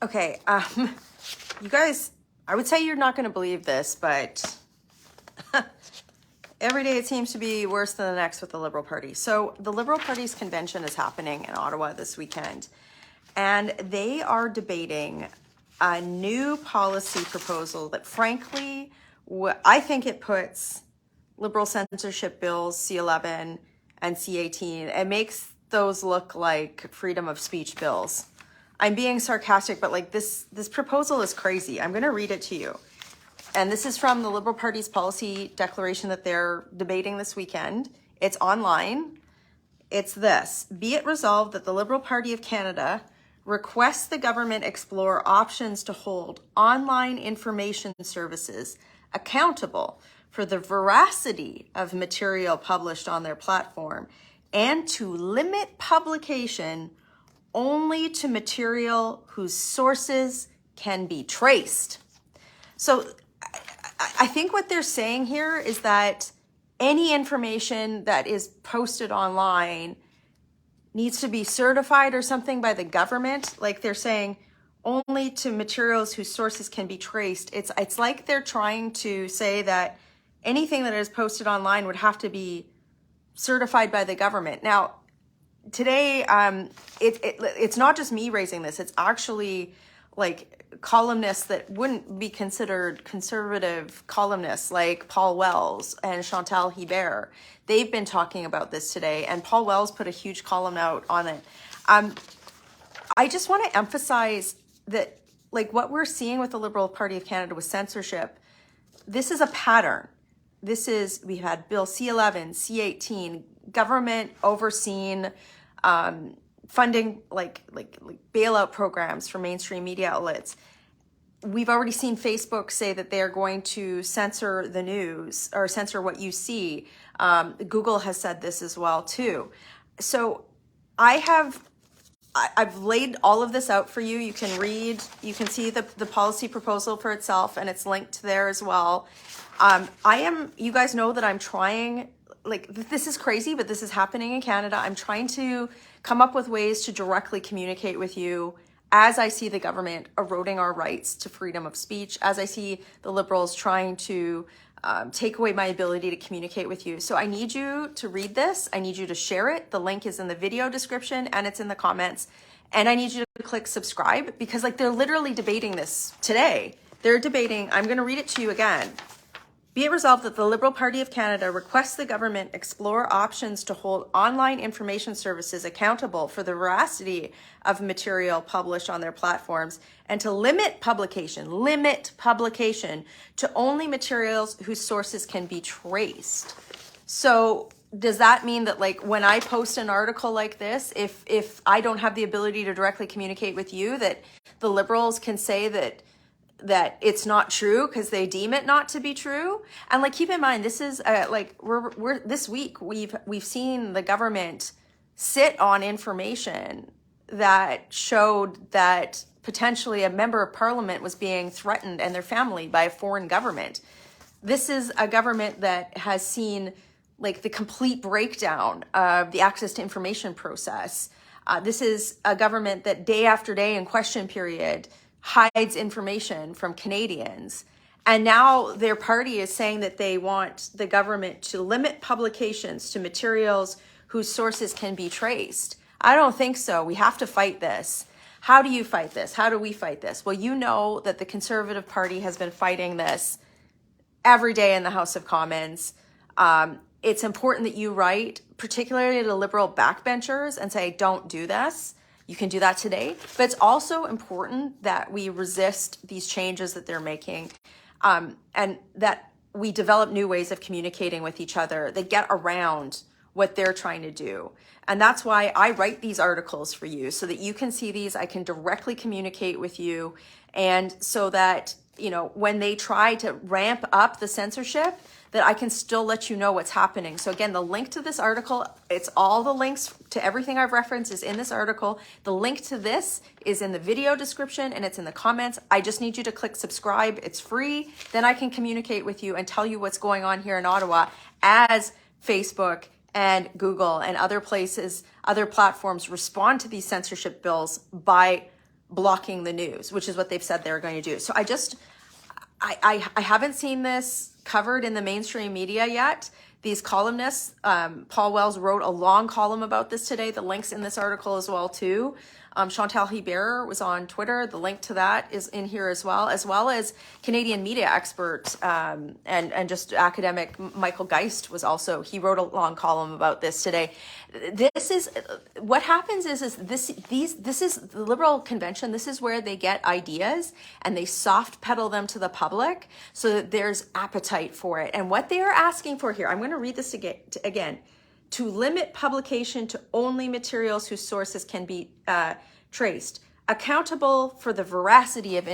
Okay, you guys, I would say you're not going to believe this, but every day it seems to be worse than the next with the Liberal Party. So the Liberal Party's convention is happening in Ottawa this weekend, and they are debating a new policy proposal that, frankly, I think it puts Liberal censorship bills, C11 and C18, it makes those look like freedom of speech bills. I'm being sarcastic, but like this proposal is crazy. I'm going to read it to you. And this is from the Liberal Party's policy declaration that they're debating this weekend. It's online. It's this: be it resolved that the Liberal Party of Canada requests the government explore options to hold online information services accountable for the veracity of material published on their platform and to limit publication only to material whose sources can be traced. So I think what they're saying here is that any information that is posted online needs to be certified or something by the government. Like they're saying only to materials whose sources can be traced. It's like they're trying to say that anything that is posted online would have to be certified by the government. Now, today, it's not just me raising this. It's actually like columnists that wouldn't be considered conservative columnists like Paul Wells and Chantal Hebert. They've been talking about this today, and Paul Wells put a huge column out on it. I just want to emphasize that like what we're seeing with the Liberal Party of Canada with censorship, this is a pattern. We've had Bill C11, C18, government overseen funding like bailout programs for mainstream media outlets. We've already seen Facebook say that they're going to censor the news or censor what you see. Google has said this as well too. So I've laid all of this out for you. You can read, you can see the policy proposal for itself, and it's linked there as well. You guys know that I'm trying, like, this is crazy, but this is happening in Canada. I'm trying to come up with ways to directly communicate with you as I see the government eroding our rights to freedom of speech, as I see the Liberals trying to take away my ability to communicate with you. So I need you to read this. I need you to share it. The link is in the video description and it's in the comments. And I need you to click subscribe because like they're literally debating this today. They're debating, I'm going to read it to you again. Be it resolved that the Liberal Party of Canada requests the government explore options to hold online information services accountable for the veracity of material published on their platforms and to limit publication to only materials whose sources can be traced. So does that mean that like when I post an article like this, if I don't have the ability to directly communicate with you, that the Liberals can say that it's not true because they deem it not to be true? And like keep in mind, this is we're this week we've seen the government sit on information that showed that potentially a member of parliament was being threatened and their family by a foreign government. This is a government that has seen like the complete breakdown of the access to information process. This is a government that day after day in question period hides information from Canadians. And now their party is saying that they want the government to limit publications to materials whose sources can be traced. I don't think so. We have to fight this. How do you fight this? How do we fight this? Well, you know that the Conservative Party has been fighting this every day in the House of Commons. It's important that you write, particularly to Liberal backbenchers, and say, don't do this. You can do that today, but it's also important that we resist these changes that they're making, and that we develop new ways of communicating with each other that get around what they're trying to do. And that's why I write these articles for you, so that you can see these, I can directly communicate with you, and so that, you know, when they try to ramp up the censorship, that I can still let you know what's happening. So again, the link to this article, it's all the links to everything I've referenced is in this article. The link to this is in the video description and it's in the comments. I just need you to click subscribe. It's free. Then I can communicate with you and tell you what's going on here in Ottawa as Facebook and Google and other places, other platforms respond to these censorship bills by blocking the news, which is what they've said they're going to do. So I haven't seen this covered in the mainstream media yet. These columnists, Paul Wells wrote a long column about this today. The link's in this article as well too. Chantal Hebert was on Twitter. The link to that is in here as well as Canadian media expert and just academic Michael Geist was also, he wrote a long column about this today. This is, what happens is this is the Liberal Convention. This is where they get ideas and they soft pedal them to the public so that there's appetite for it. And what they are asking for here, I'm going to read this again. To limit publication to only materials whose sources can be traced, accountable for the veracity of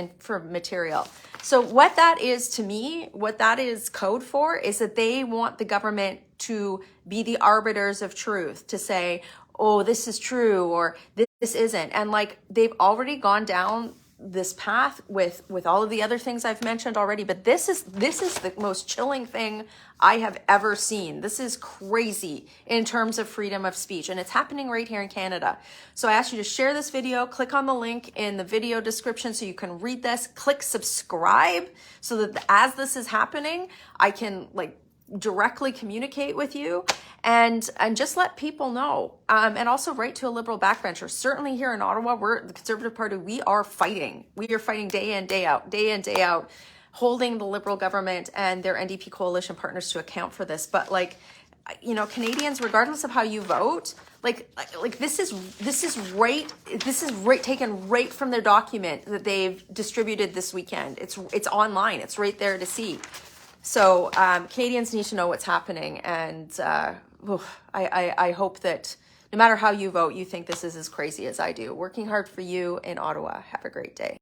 material. So what that is to me, what that is code for is that they want the government to be the arbiters of truth, to say, oh, this is true or this isn't. And like they've already gone down this path with all of the other things I've mentioned already, but this is the most chilling thing I have ever seen. This is crazy in terms of freedom of speech, and it's happening right here in Canada. So I ask you to share this video, click on the link in the video description so you can read this, click subscribe so that as this is happening, I can like directly communicate with you and just let people know, and also write to a Liberal backbencher. Certainly here in Ottawa, we're the Conservative Party. We are fighting day in, day out, holding the Liberal government and their NDP coalition partners to account for this. But like, you know, Canadians, regardless of how you vote, like this is right taken right from their document that they've distributed this weekend. It's online. It's right there to see. So Canadians need to know what's happening, and I hope that no matter how you vote, you think this is as crazy as I do. Working hard for you in Ottawa. Have a great day.